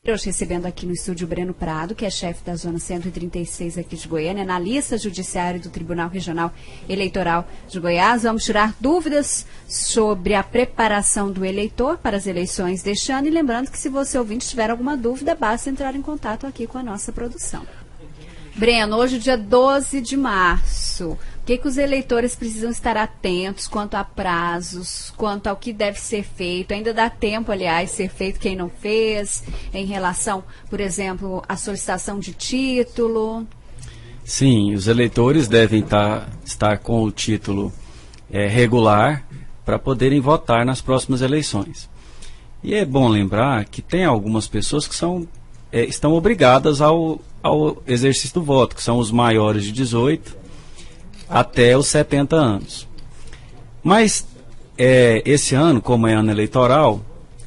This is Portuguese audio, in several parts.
Hoje recebendo aqui no estúdio Breno Prado, que é chefe da Zona 136 aqui de Goiânia, analista judiciário do Tribunal Regional Eleitoral de Goiás. Vamos tirar dúvidas sobre a preparação do eleitor para as eleições deste ano. E lembrando que se você ouvinte tiver alguma dúvida, basta entrar em contato aqui com a nossa produção. Breno, hoje dia 12 de março, o que os eleitores precisam estar atentos quanto a prazos, quanto ao que deve ser feito? Ainda dá tempo, aliás, ser feito quem não fez, em relação, por exemplo, à solicitação de título? Sim, os eleitores devem estar com o título regular para poderem votar nas próximas eleições. E é bom lembrar que tem algumas pessoas que estão obrigadas ao exercício do voto, que são os maiores de 18 até os 70 anos. Mas esse ano, como é ano eleitoral,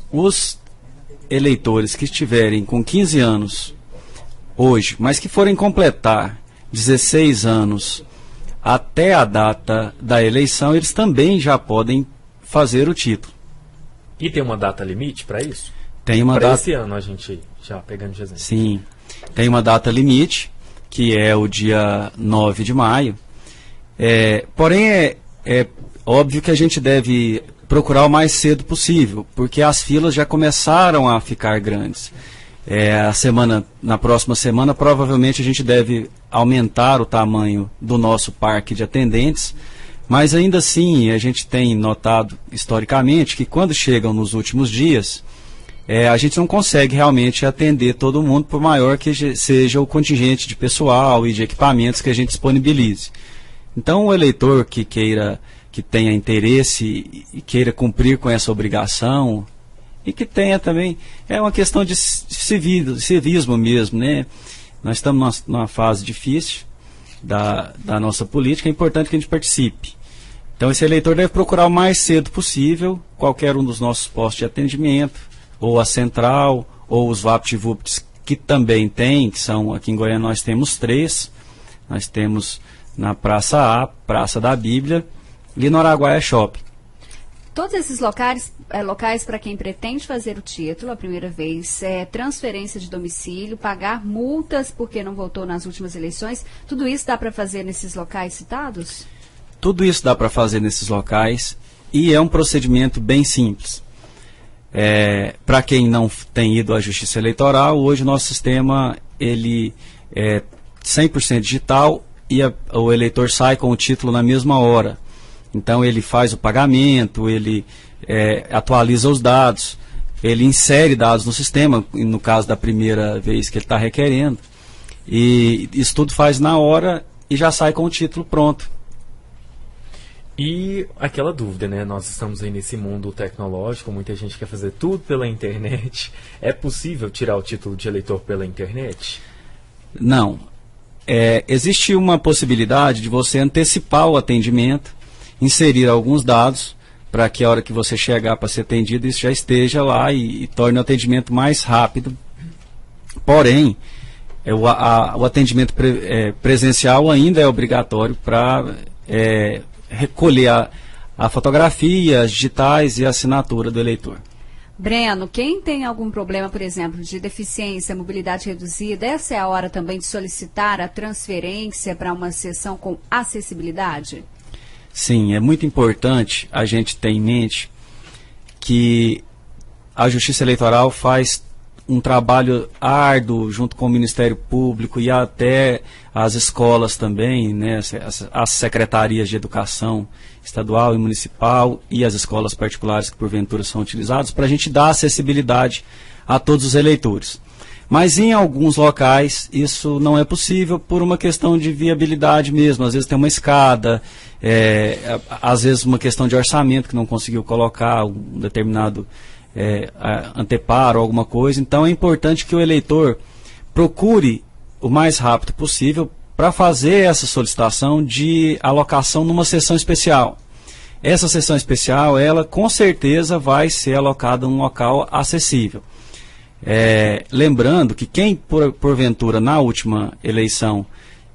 os eleitores que estiverem com 15 anos hoje, mas que forem completar 16 anos até a data da eleição, eles também já podem fazer o título. E tem uma data limite para isso? Tem uma data. Para esse ano, a gente já pegando de exemplo. Sim, tem uma data limite, que é o dia 9 de maio. Porém, é óbvio que a gente deve procurar o mais cedo possível, porque as filas já começaram a ficar grandes. Na próxima semana, provavelmente a gente deve aumentar o tamanho do nosso parque de atendentes, mas ainda assim a gente tem notado historicamente que quando chegam nos últimos dias, a gente não consegue realmente atender todo mundo, por maior que seja o contingente de pessoal e de equipamentos que a gente disponibilize. Então, o eleitor que tenha interesse e queira cumprir com essa obrigação, e que tenha também, é uma questão de civismo mesmo, né? Nós estamos numa fase difícil da nossa política, é importante que a gente participe. Então, esse eleitor deve procurar o mais cedo possível qualquer um dos nossos postos de atendimento, ou a central, ou os VaptVupts, que também tem, que são, aqui em Goiânia nós temos 3, nós temos na Praça A, Praça da Bíblia, e no Araguaia Shopping. Todos esses locais para quem pretende fazer o título a primeira vez, transferência de domicílio, pagar multas porque não votou nas últimas eleições, tudo isso dá para fazer nesses locais citados? Tudo isso dá para fazer nesses locais e é um procedimento bem simples. Para quem não tem ido à Justiça Eleitoral, hoje o nosso sistema ele é 100% digital e o eleitor sai com o título na mesma hora. Então ele faz o pagamento, ele atualiza os dados, ele insere dados no sistema, no caso da primeira vez que ele está requerendo, e isso tudo faz na hora e já sai com o título pronto. E aquela dúvida, né? Nós estamos aí nesse mundo tecnológico, muita gente quer fazer tudo pela internet. É possível tirar o título de eleitor pela internet? Não. Existe uma possibilidade de você antecipar o atendimento, inserir alguns dados, para que a hora que você chegar para ser atendido, isso já esteja lá e torne o atendimento mais rápido. Porém, o atendimento presencial ainda é obrigatório para recolher a fotografia, as digitais e a assinatura do eleitor. Breno, quem tem algum problema, por exemplo, de deficiência, mobilidade reduzida, essa é a hora também de solicitar a transferência para uma sessão com acessibilidade? Sim, é muito importante a gente ter em mente que a Justiça Eleitoral faz um trabalho árduo junto com o Ministério Público e até as escolas também, né, as secretarias de educação estadual e municipal e as escolas particulares que porventura são utilizadas para a gente dar acessibilidade a todos os eleitores. Mas em alguns locais isso não é possível por uma questão de viabilidade mesmo. Às vezes tem uma escada, às vezes uma questão de orçamento que não conseguiu colocar um determinado anteparo, alguma coisa. Então é importante que o eleitor procure o mais rápido possível para fazer essa solicitação de alocação numa sessão especial. Essa sessão especial, ela com certeza vai ser alocada num local acessível. Lembrando que quem porventura na última eleição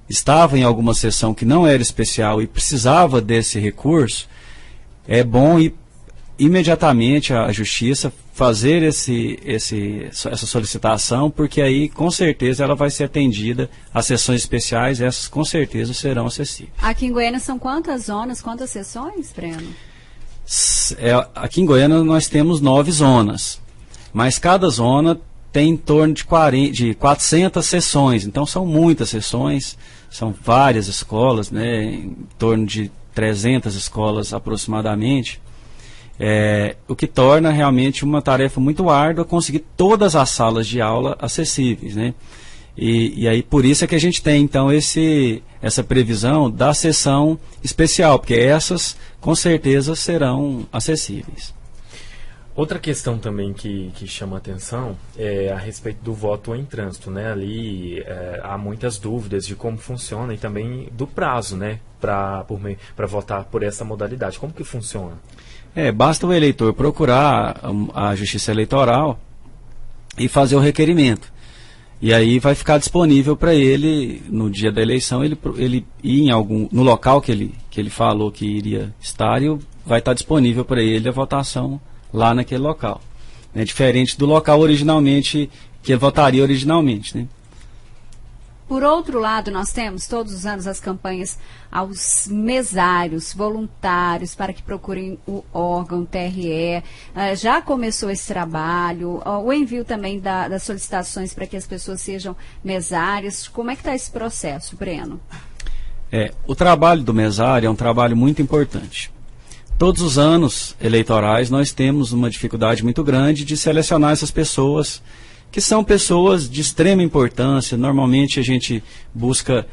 estava em alguma sessão que não era especial e precisava desse recurso, é bom ir imediatamente à Justiça fazer essa solicitação, porque aí com certeza ela vai ser atendida. As sessões especiais, essas com certeza serão acessíveis. Aqui em Goiânia são quantas zonas, quantas sessões, Breno? Aqui em Goiânia nós temos 9 zonas, mas cada zona tem em torno de 400 sessões, então são muitas sessões, são várias escolas, né, em torno de 300 escolas aproximadamente. O que torna realmente uma tarefa muito árdua conseguir todas as salas de aula acessíveis, né? E aí por isso é que a gente tem então essa previsão da sessão especial, porque essas com certeza serão acessíveis. Outra questão também que chama a atenção é a respeito do voto em trânsito, né? Ali há muitas dúvidas de como funciona e também do prazo, né? Para votar por essa modalidade. Como que funciona? Basta o eleitor procurar a Justiça Eleitoral e fazer o requerimento. E aí vai ficar disponível para ele, no dia da eleição, ele ir no local que ele falou que iria estar, e vai estar disponível para ele a votação lá naquele local. É diferente do local originalmente, que ele votaria originalmente, né? Por outro lado, nós temos todos os anos as campanhas aos mesários, voluntários, para que procurem o órgão TRE. Já começou esse trabalho, o envio também das solicitações para que as pessoas sejam mesários. Como é que está esse processo, Breno? O trabalho do mesário é um trabalho muito importante. Todos os anos eleitorais nós temos uma dificuldade muito grande de selecionar essas pessoas, que são pessoas de extrema importância. Normalmente a gente busca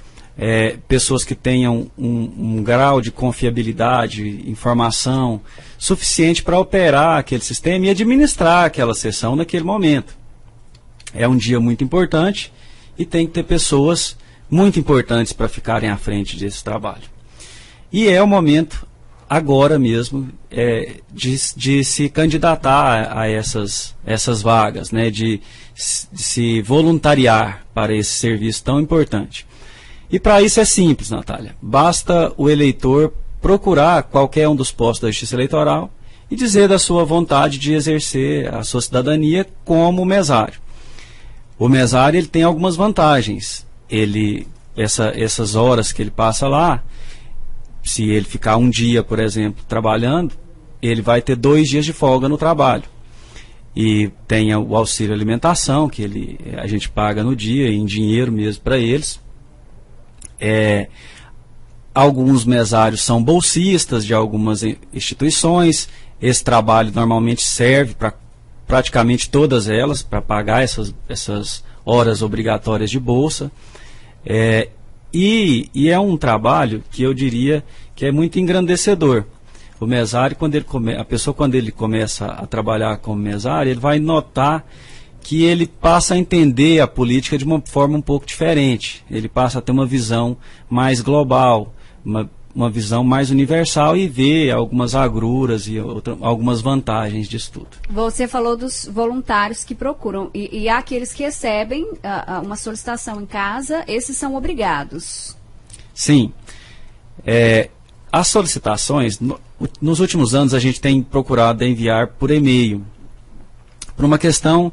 pessoas que tenham um grau de confiabilidade, informação suficiente para operar aquele sistema e administrar aquela sessão naquele momento. É um dia muito importante e tem que ter pessoas muito importantes para ficarem à frente desse trabalho. E é o momento, agora mesmo, de se candidatar a essas vagas, né, de se voluntariar para esse serviço tão importante. E para isso é simples, Natália. Basta o eleitor procurar qualquer um dos postos da Justiça Eleitoral e dizer da sua vontade de exercer a sua cidadania como mesário. O mesário ele tem algumas vantagens. Essas horas que ele passa lá, se ele ficar um dia, por exemplo, trabalhando, ele vai ter 2 dias de folga no trabalho. E tem o auxílio alimentação, que a gente paga no dia, em dinheiro mesmo para eles. Alguns mesários são bolsistas de algumas instituições. Esse trabalho normalmente serve para praticamente todas elas, para pagar essas horas obrigatórias de bolsa. E é um trabalho que eu diria que é muito engrandecedor. O mesário, a pessoa quando ele começa a trabalhar como mesário, ele vai notar que ele passa a entender a política de uma forma um pouco diferente. Ele passa a ter uma visão mais global, uma visão mais universal, e vê algumas agruras e algumas vantagens disso tudo. Você falou dos voluntários que procuram, e há aqueles que recebem uma solicitação em casa, esses são obrigados. Sim. As solicitações, nos últimos anos a gente tem procurado enviar por e-mail, por uma questão,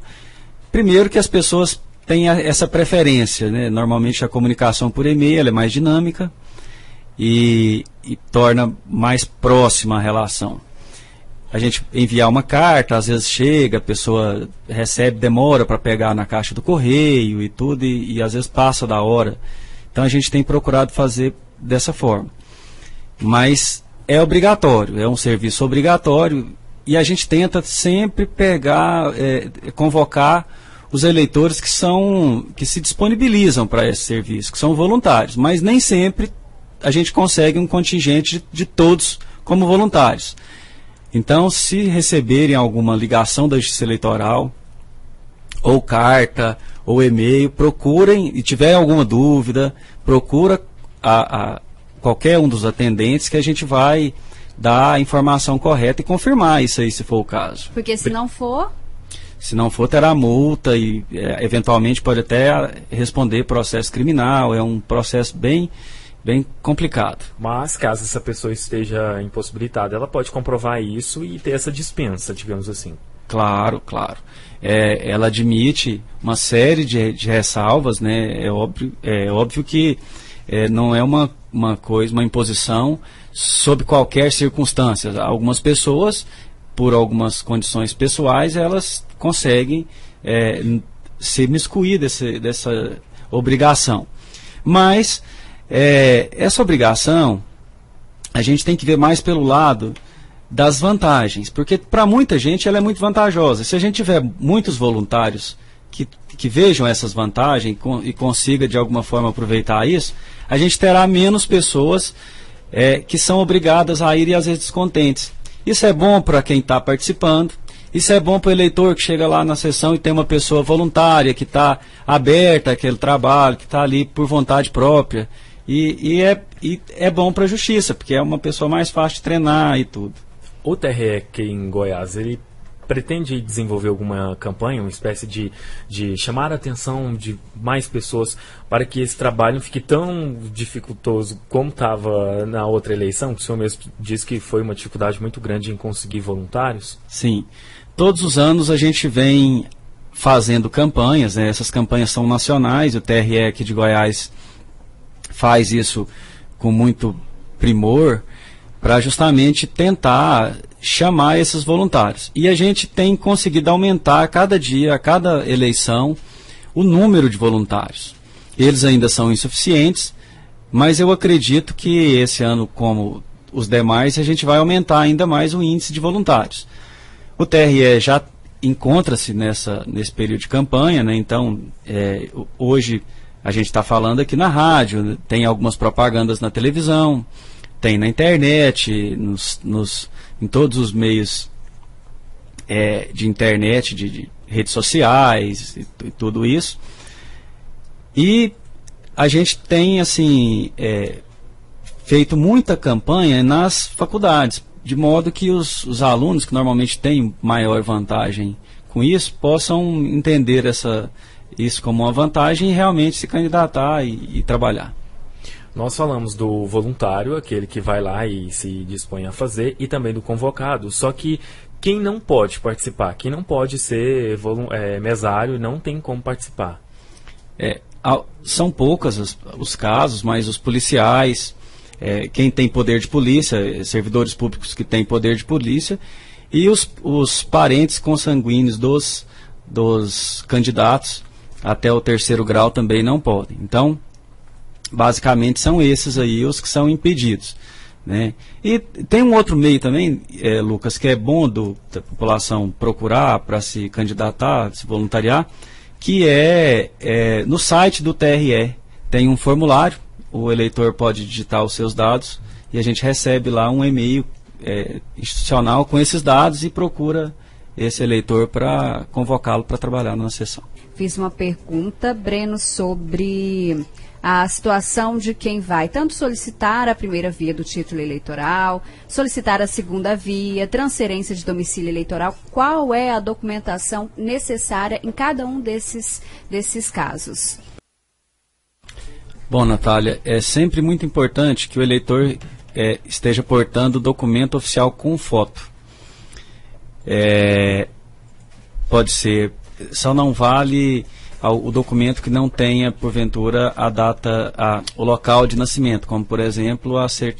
primeiro, que as pessoas têm essa preferência, né? Normalmente a comunicação por e-mail ela é mais dinâmica e torna mais próxima a relação. A gente enviar uma carta, às vezes chega, a pessoa recebe, demora para pegar na caixa do correio e tudo, e às vezes passa da hora. Então a gente tem procurado fazer dessa forma. Mas é obrigatório, é um serviço obrigatório, e a gente tenta sempre convocar os eleitores que se disponibilizam para esse serviço, que são voluntários, mas nem sempre a gente consegue um contingente de todos como voluntários. Então, se receberem alguma ligação da Justiça Eleitoral, ou carta, ou e-mail, procurem, e tiver alguma dúvida, procura qualquer um dos atendentes, que a gente vai dar a informação correta e confirmar isso aí, se for o caso. Porque se não for... Se não for, terá multa e eventualmente pode até responder processo criminal. É um processo bem bem complicado. Mas, caso essa pessoa esteja impossibilitada, ela pode comprovar isso e ter essa dispensa, digamos assim. Claro, claro. Ela admite uma série de ressalvas, né? É óbvio que não é uma imposição sob qualquer circunstância. Algumas pessoas, por algumas condições pessoais, elas conseguem se imiscuir dessa obrigação. Mas essa obrigação, a gente tem que ver mais pelo lado das vantagens, porque para muita gente ela é muito vantajosa. Se a gente tiver muitos voluntários que vejam essas vantagens e consiga de alguma forma aproveitar isso, a gente terá menos pessoas que são obrigadas a ir e às vezes descontentes. Isso é bom para quem está participando, isso é bom para o eleitor que chega lá na sessão e tem uma pessoa voluntária que está aberta àquele trabalho, que está ali por vontade própria, e é bom para a justiça, porque é uma pessoa mais fácil de treinar e tudo. O TRE aqui em Goiás, ele pretende desenvolver alguma campanha, uma espécie de chamar a atenção de mais pessoas para que esse trabalho não fique tão dificultoso como estava na outra eleição, que o senhor mesmo disse que foi uma dificuldade muito grande em conseguir voluntários? Sim. Todos os anos a gente vem fazendo campanhas, né? Essas campanhas são nacionais, o TRE aqui de Goiás faz isso com muito primor, para justamente tentar chamar esses voluntários. E a gente tem conseguido aumentar a cada dia, a cada eleição, o número de voluntários. Eles ainda são insuficientes, mas eu acredito que esse ano, como os demais, a gente vai aumentar ainda mais o índice de voluntários. O TRE já encontra-se nesse período de campanha, né? Então, hoje a gente está falando aqui na rádio, tem algumas propagandas na televisão, tem na internet, em todos os meios de internet, de redes sociais e tudo isso. E a gente tem assim feito muita campanha nas faculdades, de modo que os alunos, que normalmente têm maior vantagem com isso, possam entender isso como uma vantagem e realmente se candidatar e trabalhar. Nós falamos do voluntário, aquele que vai lá e se dispõe a fazer, e também do convocado, só que quem não pode participar, quem não pode ser mesário, não tem como participar. São poucos os casos, mas os policiais, quem tem poder de polícia, servidores públicos que têm poder de polícia, e os parentes consanguíneos dos candidatos até o 3º grau também não podem. Então, basicamente são esses aí os que são impedidos, né? E tem um outro meio também, Lucas, que é bom da população procurar para se candidatar, se voluntariar, que no site do TRE tem um formulário, o eleitor pode digitar os seus dados e a gente recebe lá um e-mail institucional com esses dados e procura esse eleitor para convocá-lo para trabalhar na sessão. Fiz uma pergunta, Breno, sobre a situação de quem vai tanto solicitar a primeira via do título eleitoral, solicitar a segunda via, transferência de domicílio eleitoral. Qual é a documentação necessária em cada um desses casos? Bom, Natália, é sempre muito importante que o eleitor esteja portando documento oficial com foto. Pode ser, só não vale o documento que não tenha, porventura, a data, o local de nascimento, como, por exemplo,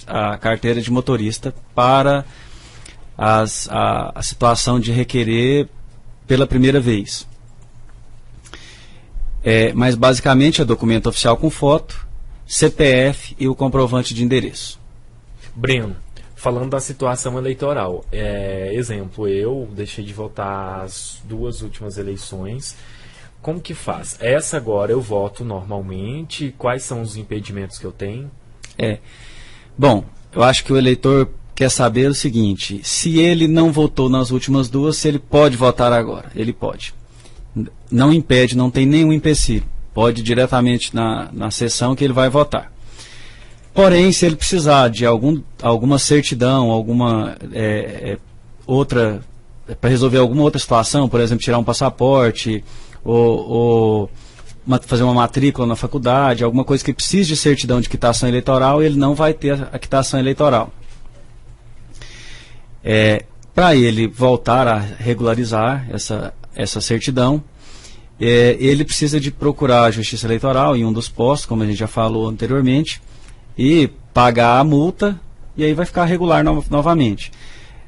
a carteira de motorista para a situação de requerer pela primeira vez. Mas, basicamente, é documento oficial com foto, CPF e o comprovante de endereço. Breno, falando da situação eleitoral, exemplo, eu deixei de votar as 2 últimas eleições. Como que faz? Essa agora eu voto normalmente? Quais são os impedimentos que eu tenho? Bom, eu acho que o eleitor quer saber o seguinte: se ele não votou nas últimas 2, se ele pode votar agora. Ele pode. Não impede, não tem nenhum empecilho. Pode ir diretamente na sessão que ele vai votar. Porém, se ele precisar de alguma certidão, alguma outra, para resolver alguma outra situação, por exemplo, tirar um passaporte, ou fazer uma matrícula na faculdade, alguma coisa que precise de certidão de quitação eleitoral, ele não vai ter a quitação eleitoral. Para ele voltar a regularizar essa certidão, ele precisa de procurar a Justiça Eleitoral em um dos postos, como a gente já falou anteriormente, e pagar a multa, e aí vai ficar regular novamente.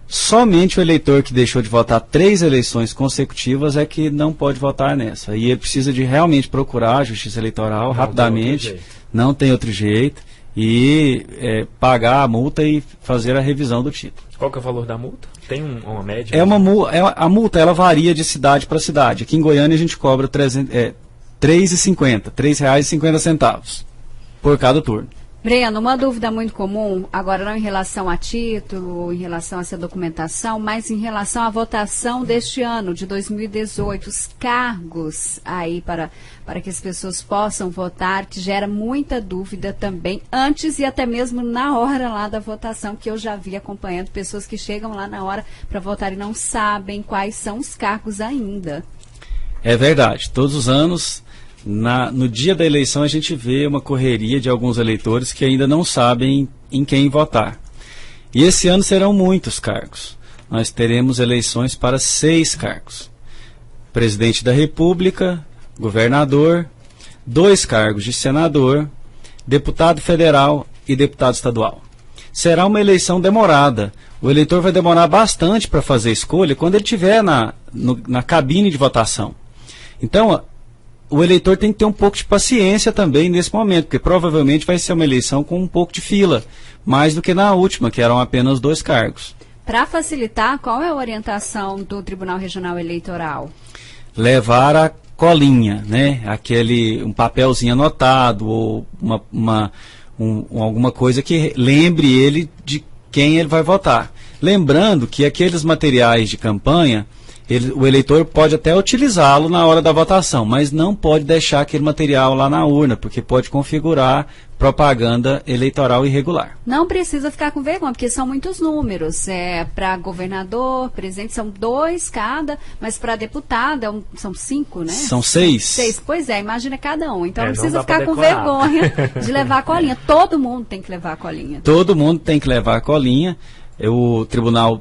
Somente o eleitor que deixou de votar 3 eleições consecutivas é que não pode votar nessa. E ele precisa de realmente procurar a Justiça Eleitoral rapidamente, não tem outro jeito, e pagar a multa e fazer a revisão do título. Qual que é o valor da multa? Tem uma média? A multa ela varia de cidade para cidade. Aqui em Goiânia a gente cobra R$ 3,50 por cada turno. Breno, uma dúvida muito comum, agora não em relação a título, em relação a essa documentação, mas em relação à votação deste ano, de 2018, os cargos aí para que as pessoas possam votar, que gera muita dúvida também, antes e até mesmo na hora lá da votação, que eu já vi acompanhando pessoas que chegam lá na hora para votar e não sabem quais são os cargos ainda. É verdade, todos os anos... No dia da eleição a gente vê uma correria de alguns eleitores que ainda não sabem em quem votar. E esse ano serão muitos cargos. Nós teremos eleições para 6 cargos. Presidente da República, governador, 2 cargos de senador, deputado federal e deputado estadual. Será uma eleição demorada. O eleitor vai demorar bastante para fazer a escolha quando ele estiver na cabine de votação. Então, o eleitor tem que ter um pouco de paciência também nesse momento, porque provavelmente vai ser uma eleição com um pouco de fila, mais do que na última, que eram apenas 2 cargos. Para facilitar, qual é a orientação do Tribunal Regional Eleitoral? Levar a colinha, né? Um papelzinho anotado, ou alguma coisa que lembre ele de quem ele vai votar. Lembrando que aqueles materiais de campanha, o eleitor pode até utilizá-lo na hora da votação, mas não pode deixar aquele material lá na urna, porque pode configurar propaganda eleitoral irregular. Não precisa ficar com vergonha, porque são muitos números. Para governador, presidente, são 2 cada, mas para deputado são 5, né? São 6. 6, pois imagina cada um. Então não não precisa ficar com decorar. vergonha de levar a colinha. Todo mundo tem que levar a colinha. Todo mundo tem que levar a colinha. O Tribunal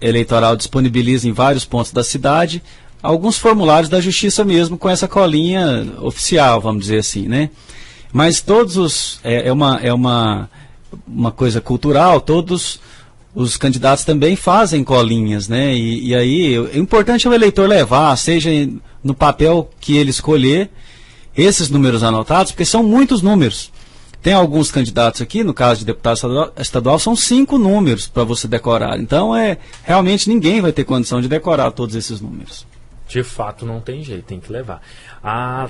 Eleitoral disponibiliza em vários pontos da cidade alguns formulários da Justiça mesmo com essa colinha oficial, vamos dizer assim, né? Mas todos uma coisa cultural, todos os candidatos também fazem colinhas, né? E aí o importante é o eleitor levar, seja no papel que ele escolher, esses números anotados, porque são muitos números. Tem alguns candidatos aqui, no caso de deputado estadual, são 5 números para você decorar. Então, realmente ninguém vai ter condição de decorar todos esses números. De fato, não tem jeito, tem que levar. A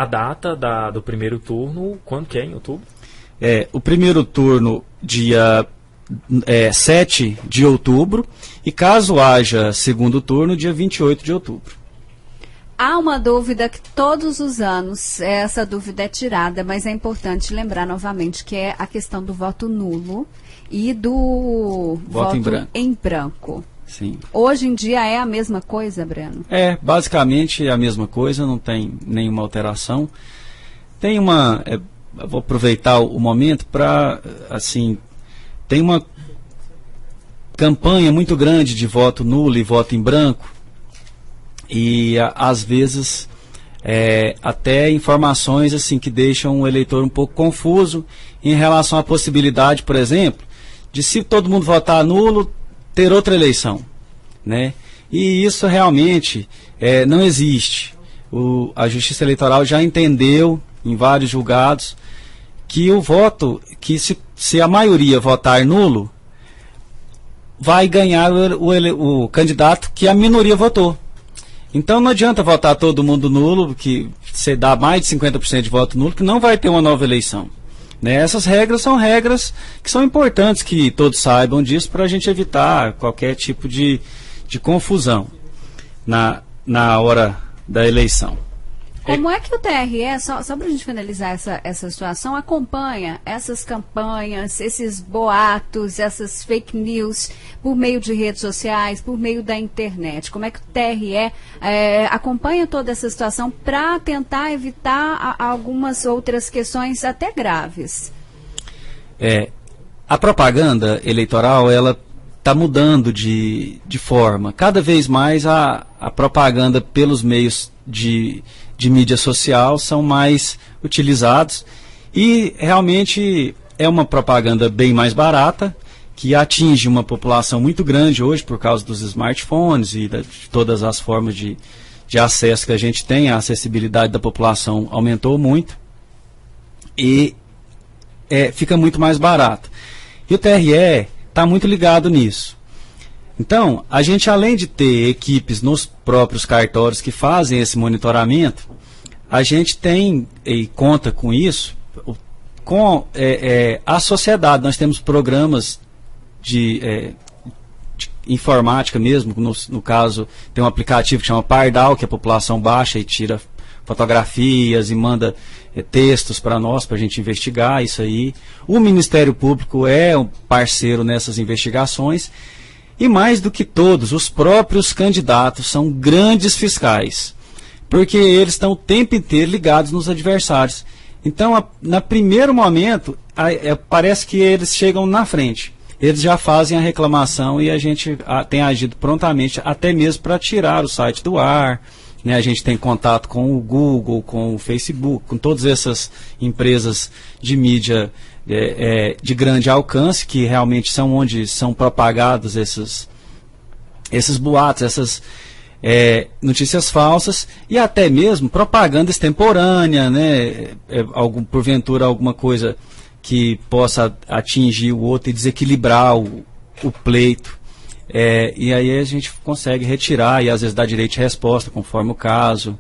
data do primeiro turno, quando que é? Em outubro? O primeiro turno, dia 7 de outubro, e caso haja segundo turno, dia 28 de outubro. Há uma dúvida que todos os anos essa dúvida é tirada, mas é importante lembrar novamente que é a questão do voto nulo e do voto em branco. Sim. Hoje em dia é a mesma coisa, Breno? Basicamente é a mesma coisa, não tem nenhuma alteração. Tem vou aproveitar o momento para, tem uma campanha muito grande de voto nulo e voto em branco. E às vezes até informações que deixam o eleitor um pouco confuso em relação à possibilidade, por exemplo, de se todo mundo votar nulo, ter outra eleição, né? E isso realmente não existe. A Justiça Eleitoral já entendeu em vários julgados que o voto, que se a maioria votar nulo, vai ganhar o candidato que a minoria votou. Então não adianta votar todo mundo nulo, que você dá mais de 50% de voto nulo, que não vai ter uma nova eleição. Né? Essas regras são regras que são importantes que todos saibam disso para a gente evitar qualquer tipo de confusão na hora da eleição. Como é que o TRE, só para a gente finalizar essa situação, acompanha essas campanhas, esses boatos, essas fake news por meio de redes sociais, por meio da internet? Como é que o TRE acompanha toda essa situação para tentar evitar algumas outras questões até graves? A propaganda eleitoral, ela está mudando de forma. Cada vez mais a propaganda pelos meios de mídia social são mais utilizados e realmente é uma propaganda bem mais barata, que atinge uma população muito grande hoje por causa dos smartphones e de todas as formas de acesso que a gente tem. A acessibilidade da população aumentou muito e fica muito mais barato. E o TRE está muito ligado nisso. Então, a gente, além de ter equipes nos próprios cartórios que fazem esse monitoramento, a gente tem e conta com isso, com a sociedade. Nós temos programas de informática mesmo, no caso, tem um aplicativo que chama Pardal, que a população baixa e tira fotografias e manda textos para nós, para a gente investigar isso aí. O Ministério Público é um parceiro nessas investigações. E mais do que todos, os próprios candidatos são grandes fiscais, porque eles estão o tempo inteiro ligados nos adversários. Então, no primeiro momento, parece que eles chegam na frente. Eles já fazem a reclamação e a gente tem agido prontamente, até mesmo para tirar o site do ar. Né? A gente tem contato com o Google, com o Facebook, com todas essas empresas de mídia de grande alcance, que realmente são onde são propagados esses boatos, essas notícias falsas, e até mesmo propaganda extemporânea, né? Porventura alguma coisa que possa atingir o outro e desequilibrar o pleito. E aí a gente consegue retirar e às vezes dar direito de resposta conforme o caso.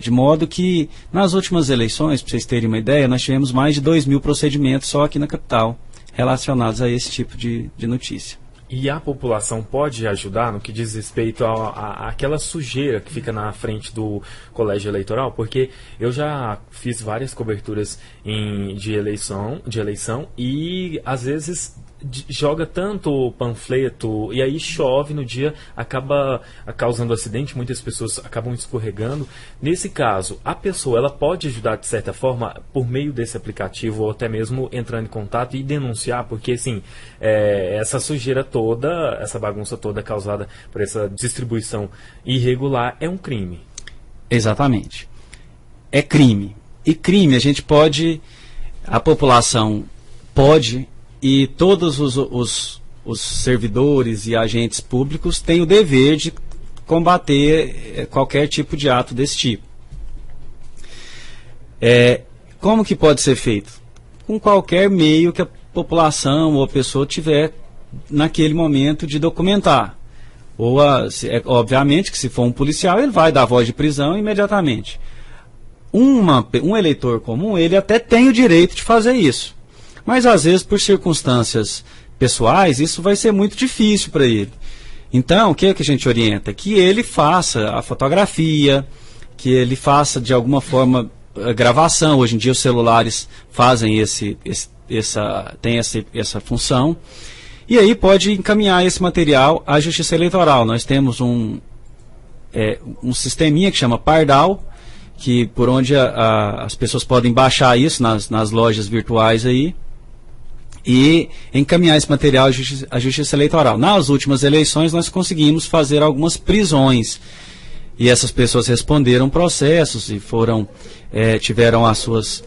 De modo que nas últimas eleições, para vocês terem uma ideia, nós tivemos mais de 2.000 procedimentos só aqui na capital relacionados a esse tipo de notícia. E a população pode ajudar no que diz respeito àquela sujeira que fica na frente do colégio eleitoral? Porque eu já fiz várias coberturas de eleição e às vezes joga tanto panfleto e aí chove no dia, acaba causando acidente, muitas pessoas acabam escorregando. Nesse caso, a pessoa ela pode ajudar de certa forma por meio desse aplicativo ou até mesmo entrando em contato e denunciar, porque assim, essa sujeira toda, essa bagunça toda causada por essa distribuição irregular é um crime. Exatamente. É crime. E crime a população pode, e todos os servidores e agentes públicos têm o dever de combater qualquer tipo de ato desse tipo. Como que pode ser feito? Com qualquer meio que a população ou a pessoa tiver naquele momento de documentar. Obviamente que se for um policial, ele vai dar voz de prisão imediatamente. Um eleitor comum, ele até tem o direito de fazer isso. Mas às vezes, por circunstâncias pessoais, isso vai ser muito difícil para ele. Então, o que a gente orienta? Que ele faça a fotografia, que ele faça de alguma forma a gravação. Hoje em dia os celulares fazem essa função. E aí pode encaminhar esse material à Justiça Eleitoral. Nós temos um sisteminha que chama Pardal, que por onde as pessoas podem baixar isso nas lojas virtuais aí, e encaminhar esse material à Justiça Eleitoral. Nas últimas eleições nós conseguimos fazer algumas prisões e essas pessoas responderam processos e tiveram as suas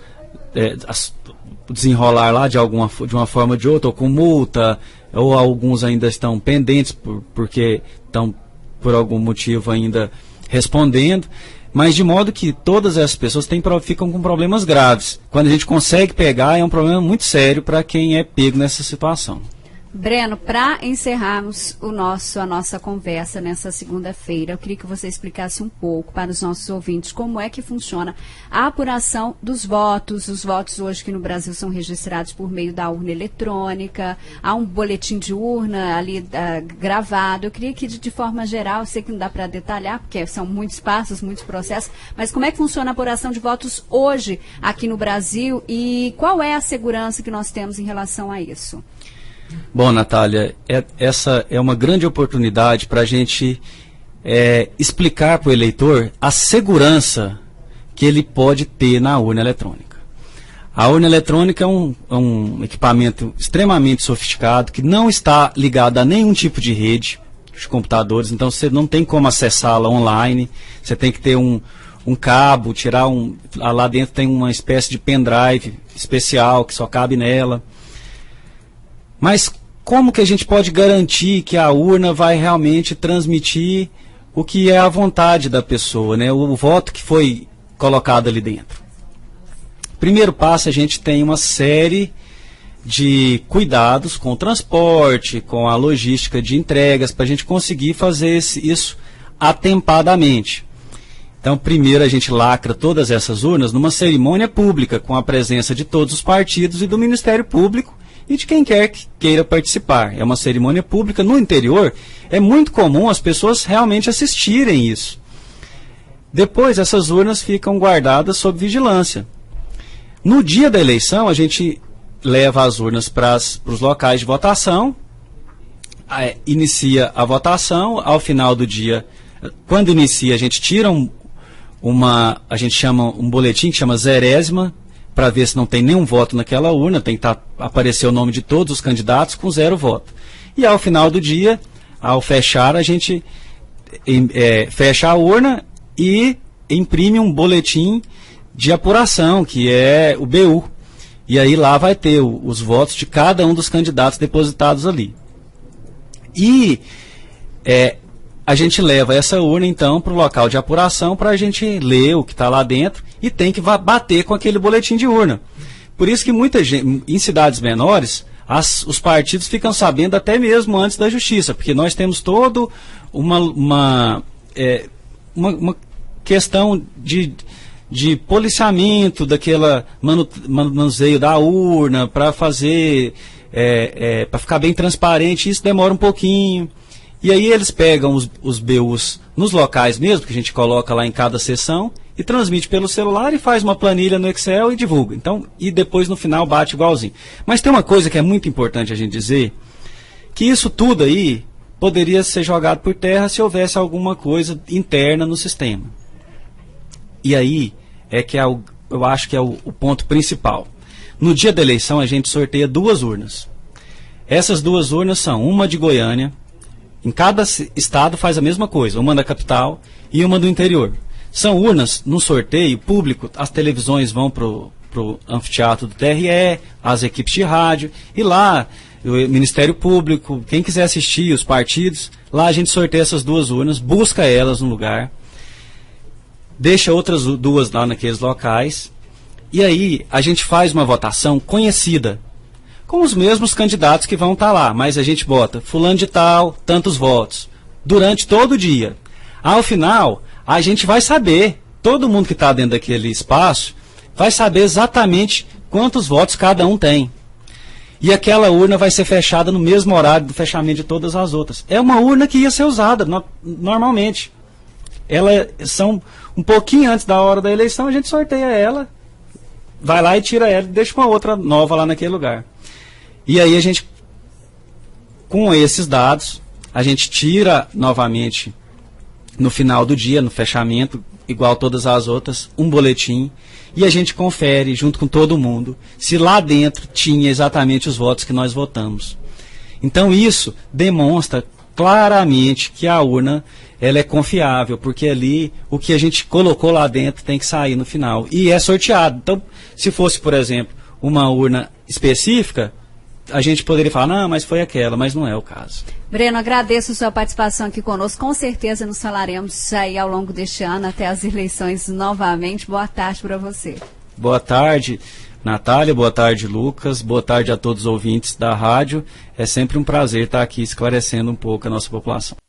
desenrolar lá de uma forma ou de outra, ou com multa, ou alguns ainda estão pendentes porque estão por algum motivo ainda respondendo. Mas de modo que todas essas pessoas ficam com problemas graves. Quando a gente consegue pegar, é um problema muito sério para quem é pego nessa situação. Breno, para encerrarmos a nossa conversa nessa segunda-feira, eu queria que você explicasse um pouco para os nossos ouvintes como é que funciona a apuração dos votos. Os votos hoje que no Brasil são registrados por meio da urna eletrônica, há um boletim de urna ali gravado. Eu queria que de forma geral, sei que não dá para detalhar, porque são muitos passos, muitos processos, mas como é que funciona a apuração de votos hoje aqui no Brasil e qual é a segurança que nós temos em relação a isso? Bom, Natália, essa é uma grande oportunidade para a gente explicar para o eleitor a segurança que ele pode ter na urna eletrônica. A urna eletrônica é um equipamento extremamente sofisticado que não está ligado a nenhum tipo de rede de computadores, então você não tem como acessá-la online, você tem que ter um cabo, lá dentro tem uma espécie de pendrive especial que só cabe nela. Mas como que a gente pode garantir que a urna vai realmente transmitir o que é a vontade da pessoa, né? O voto que foi colocado ali dentro? Primeiro passo, a gente tem uma série de cuidados com o transporte, com a logística de entregas, para a gente conseguir fazer isso atempadamente. Então, primeiro a gente lacra todas essas urnas numa cerimônia pública, com a presença de todos os partidos e do Ministério Público, e de quem quer que queira participar. É uma cerimônia pública. No interior, é muito comum as pessoas realmente assistirem isso. Depois, essas urnas ficam guardadas sob vigilância. No dia da eleição, a gente leva as urnas para os locais de votação, inicia a votação, ao final do dia, quando inicia, a gente tira a gente chama um boletim que chama zerésima, para ver se não tem nenhum voto naquela urna, tem que aparecer o nome de todos os candidatos com 0 voto. E ao final do dia, ao fechar, a gente fecha a urna e imprime um boletim de apuração, que é o BU. E aí lá vai ter os votos de cada um dos candidatos depositados ali. E a gente leva essa urna, então, para o local de apuração para a gente ler o que está lá dentro e tem que bater com aquele boletim de urna. Por isso que muita gente, em cidades menores, os partidos ficam sabendo até mesmo antes da justiça, porque nós temos todo uma questão de policiamento daquela manuseio da urna para fazer, para ficar bem transparente. Isso demora um pouquinho. E aí eles pegam os BUs nos locais mesmo, que a gente coloca lá em cada sessão, e transmite pelo celular e faz uma planilha no Excel e divulga. Então, e depois no final bate igualzinho. Mas tem uma coisa que é muito importante a gente dizer, que isso tudo aí poderia ser jogado por terra se houvesse alguma coisa interna no sistema. E aí eu acho que é o ponto principal. No dia da eleição a gente sorteia 2 urnas. Essas 2 urnas são uma de Goiânia. Em cada estado faz a mesma coisa, uma da capital e uma do interior. São urnas, no sorteio público, as televisões vão para o anfiteatro do TRE, as equipes de rádio, e lá, o Ministério Público, quem quiser assistir, os partidos, lá a gente sorteia essas 2 urnas, busca elas no lugar, deixa outras 2 lá naqueles locais, e aí a gente faz uma votação conhecida, com os mesmos candidatos que vão estar lá, mas a gente bota fulano de tal, tantos votos, durante todo o dia. Ao final, a gente vai saber, todo mundo que está dentro daquele espaço, vai saber exatamente quantos votos cada um tem. E aquela urna vai ser fechada no mesmo horário do fechamento de todas as outras. É uma urna que ia ser usada normalmente. São um pouquinho antes da hora da eleição, a gente sorteia ela, vai lá e tira ela e deixa uma outra nova lá naquele lugar. E aí a gente, com esses dados, a gente tira novamente, no final do dia, no fechamento, igual todas as outras, um boletim, e a gente confere, junto com todo mundo, se lá dentro tinha exatamente os votos que nós votamos. Então isso demonstra claramente que a urna ela é confiável, porque ali o que a gente colocou lá dentro tem que sair no final. E é sorteado. Então, se fosse, por exemplo, uma urna específica, a gente poderia falar, não, mas foi aquela, mas não é o caso. Breno, agradeço a sua participação aqui conosco. Com certeza nos falaremos aí ao longo deste ano, até as eleições novamente. Boa tarde para você. Boa tarde, Natália, boa tarde, Lucas, boa tarde a todos os ouvintes da rádio. É sempre um prazer estar aqui esclarecendo um pouco a nossa população.